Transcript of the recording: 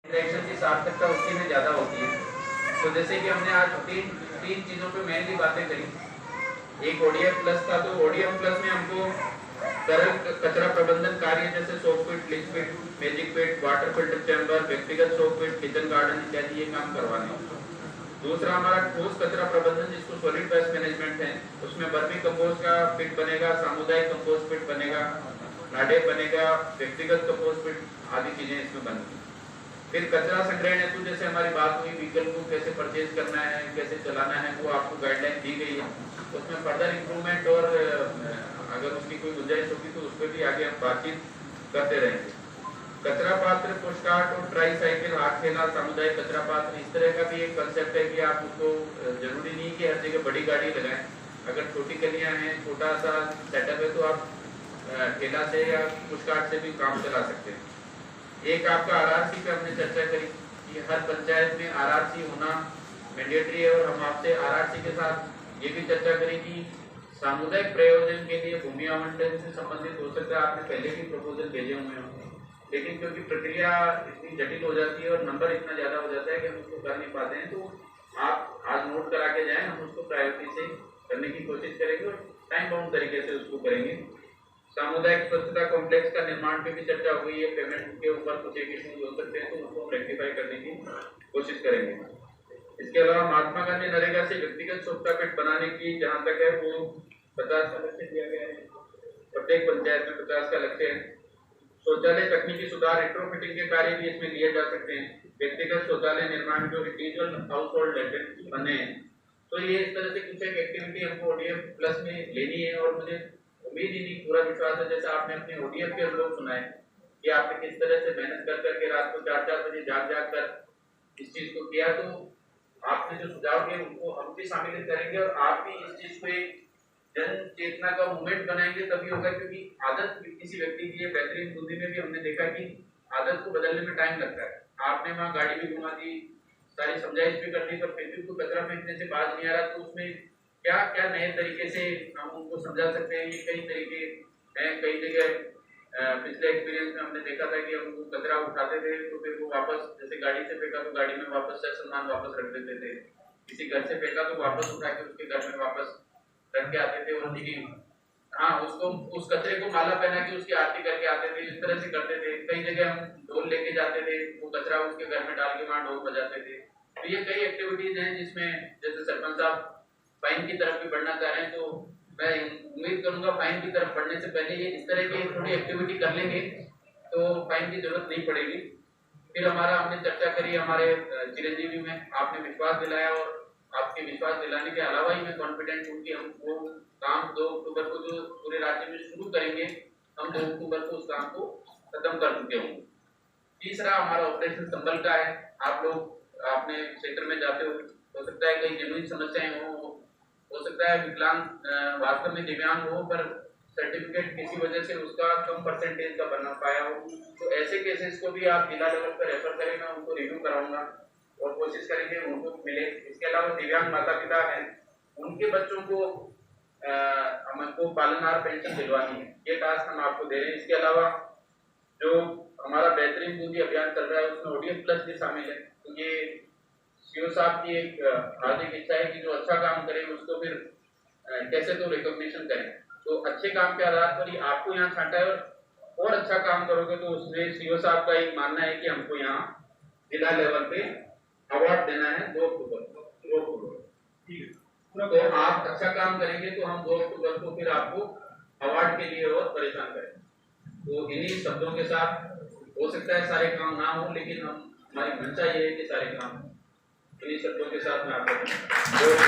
Interaction की सार्थकता उसी में ज़्यादा होती है। तो जैसे कि हमने आज तीन चीज़ों पे मेनली बातें करी। एक ओडीएफ प्लस था, तो ओडीएफ प्लस में हमको तरल कचरा प्रबंधन कार्य जैसे सोप पिट, लिंक पिट, मैजिक पिट, वाटर फिल्टर चैम्बर, व्यक्तिगत सोप पिट, किचन गार्डन इत्यादि ये काम करवाने। दूसरा हमारा ठोस कचरा प्रबंधन जिसको सॉलिड वेस्ट मैनेजमेंट है, उसमें वर्मी कंपोस्ट का पिट बनेगा, सामुदायिक कंपोस्ट पिट बनेगा, नाडे बनेगा, व्यक्तिगत कंपोस्ट पिट आदि चीजें इसमें बनेंगी। फिर कचरा संग्रहण हेतु जैसे हमारी बात हुई, व्हीकल को कैसे परचेज करना है, कैसे चलाना है, वो आपको गाइडलाइन दी गई है। उसमें फर्दर इंप्रूवमेंट और अगर उसकी कोई गुंजाइश होगी तो उस पर भी आगे हम बातचीत करते रहेंगे। कचरा पात्र, पोस्टकार्ड और ट्राई साइकिल, हाथ थैला, सामुदायिक कचरा पात्र, इस तरह का भी एक कंसेप्ट है कि आप उसको जरूरी नहीं कि हर जगह बड़ी गाड़ी लगाएं। अगर छोटी गलियां हैं, छोटा सा सेटअप है, तो आप ठेला से या पोस्टकार्ड से भी काम चला सकते हैं। एक आपका आरआरसी पे हमने चर्चा करी कि हर पंचायत में आरआरसी होना मैंडेटरी है, और हम आपसे आरआरसी के साथ ये भी चर्चा करी कि सामुदायिक प्रयोजन के लिए भूमि आवंटन से संबंधित हो सकता है आपने पहले भी प्रपोजल भेजे हुए होंगे, लेकिन क्योंकि प्रक्रिया इतनी जटिल हो जाती है और नंबर इतना ज्यादा हो जाता है कि हम उसको कर नहीं पाते हैं, तो आप आज नोट करा के जाएं, हम उसको प्रायोरिटी से करने की कोशिश करेंगे और टाइम बाउंड तरीके से उसको करेंगे। सामुदायिक स्वच्छता कॉम्प्लेक्स का निर्माण पे भी चर्चा हो गई है। पेमेंट के ऊपर कुछ एक इश्यूज हो सकते हैं, तो उसको रेक्टिफाई करने की कोशिश करेंगे। इसके अलावा महात्मा गांधी नरेगा से व्यक्तिगत स्वच्छता किट बनाने की जहां तक है वो 50 का लक्ष्य दिया गया है, प्रत्येक पंचायत में 50 का लक्ष्य है। शौचालय तकनीकी सुधार, रेट्रोफिटिंग के कार्य भी इसमें लिए जा सकते हैं। व्यक्तिगत शौचालय निर्माण जो इंडिविजुअल हाउस होल्ड लैट्रिन बने हैं, तो ये इस तरह से कुछ एक एक्टिविटी हमको ओडीएफ प्लस में लेनी है। और मुझे उम्मीद ही नहीं, पूरा विश्वास है, जैसा आपने अपने ओडीएफ के अनुभव सुनाए कि आपने किस तरह से मेहनत कर करके रात को 4-4 बजे जाग कर इस चीज को किया, तो आपने जो सुझाव दिए उनको हम भी शामिल करेंगे और आप भी इस चीज को एक जन चेतना का मूवमेंट बनाएंगे, तभी होगा। क्योंकि आदत किसी व्यक्ति की है, बेहतरीन बुद्धि में भी हमने देखा कि आदत को बदलने में टाइम लगता है। आपने वहाँ गाड़ी भी घुमा दी, सारी समझाइश भी कर दी, पर फिर भी उसको कचरा फेंकने से बाज नहीं आ रहा, तो उसमें क्या क्या नए तरीके से हम उनको समझा सकते हैं। ये कई तरीके हैं। कई जगह पिछले एक्सपीरियंस में हमने देखा था कि हम वो कचरा उठाते थे तो फिर वो वापस, जैसे गाड़ी से फेंका तो गाड़ी में वापस से सामान वापस रख देते थे, किसी घर से फेंका तो वापस उठा के उसके घर में वापस रख के आते थे, और हाँ उसको उस कचरे को माला पहना के उसकी आरती करके आते थे, इस तरह से करते थे। कई जगह हम ढोल लेके जाते थे, वो कचरा उसके घर में डाल के वहाँ ढोल बजाते थे। तो ये कई एक्टिविटीज हैं जिसमें जैसे सरपंच साहब फाइन की तरफ भी बढ़ना चाह रहे हैं, तो मैं उम्मीद करूंगा फाइन की तरफ बढ़ने से पहले ये इस तरह की थोड़ी एक्टिविटी कर लेंगे तो फाइन की जरूरत नहीं पड़ेगी। फिर हमारा हमने चर्चा करी हमारे चिरंजीवी में, आपने विश्वास दिलाया, और आपके विश्वास दिलाने के अलावा ही मैं कॉन्फिडेंट हूँ कि हम वो काम 2 अक्टूबर को जो पूरे राज्य में शुरू करेंगे, हम 2 अक्टूबर को उस काम को खत्म कर चुके होंगे। तीसरा हमारा ऑपरेशन संबल का है। आप लोग अपने क्षेत्र में जाते हो सकता है कई जेन्युइन समस्याएं हो सकता है विकलांग वास्तव में दिव्यांग हो, पर सर्टिफिकेट किसी वजह से उसका कम परसेंटेज का बना पाया हो, तो ऐसे केसेस को भी आप जिला लेवल पर रेफर करें, मैं उनको रिव्यू कराऊंगा और कोशिश करेंगे उनको मिले। इसके अलावा दिव्यांग माता पिता हैं, उनके बच्चों को हमको पालनहार पेंशन दिलवानी है, ये टास्क हम आपको दे रहे हैं। इसके अलावा जो हमारा बेहतरीन बूंदी अभियान चल रहा है उसमें ओडीएफ प्लस भी शामिल है। तो ये सीओ साहब की एक हार्दिक इच्छा है कि जो अच्छा काम करे उसको फिर कैसे तो रिकॉग्निशन करें। तो अच्छे काम के आधार पर ही आपको यहाँ छांटा है, और अच्छा काम करोगे तो उसमें सीओ साहब का एक मानना है कि हमको यहाँ जिला लेवल पे अवार्ड देना है 2 अक्टूबर। तो आप अच्छा काम करेंगे तो हम 2 अक्टूबर को फिर आपको अवार्ड के लिए और परेशान करें। तो इन्हीं शब्दों के साथ, हो सकता है सारे काम ना हो, लेकिन हम हमारी मंशा ये है कि सारे काम, इन्हीं शब्दों के साथ मैं आपको